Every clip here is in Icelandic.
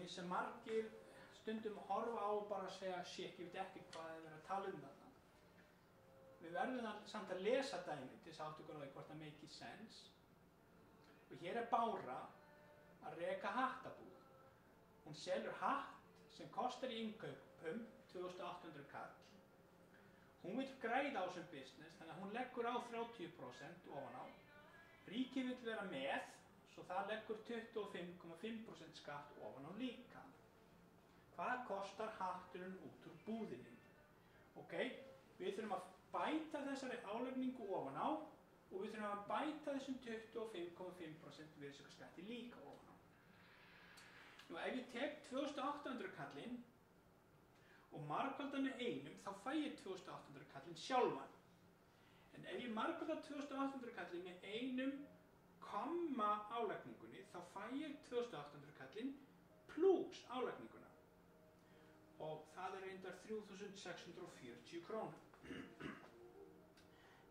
dæmi sem margir stundum horfa á og bara segja shit, ég veit ekkert hvað það er verið að tala um þarna. Við verðum samt að lesa dæmi til þess að átta okkur á því hvort það make sense. Og hér er Bára að reka hattabúð. Hún selur hatt sem kostar í innkaupum 2800 kall. Hún vill græða á þessum business, þannig að hún leggur á 30% ofan á. Ríkið vill vera með, svo það leggur 25,5% skatt ofan á líka. Hvað kostar hatturinn út úr búðinni? Ok, við þurfum að bæta þessari álagningu ofan á og við þurfum að bæta þessum 25,5% virðisaukaskatti líka ofan á. Nú, ef ég tek 2800 kallinn og margfalda með einum, þá fæ ég 2800 kallinn sjálfan. En ef ég margfalda 2800 kallinn með einum komma álagningunni, þá fæ ég 2800 kallinn pluss álagninguna. Og það er reyndar 3640 krónur.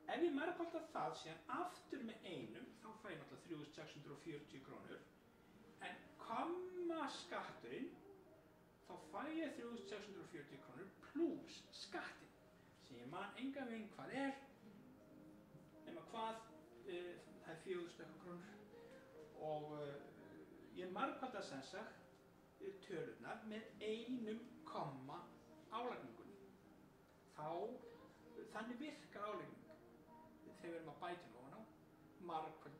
Ef ég margfalda það síðan aftur með einum, þá fæ ég náttúrulega 3640 krónur. En kommaskatturinn, þá fæ ég 3640 krónur pluss skattinn, sem ég man engan veginn hvað er, nema hvað, það er 4000 krónur. Og ég margfalda sem sagt tölurnar með einum komma álagningunni. Þannig virkar álagning. Þegar við erum að bæta ofan á, margfalda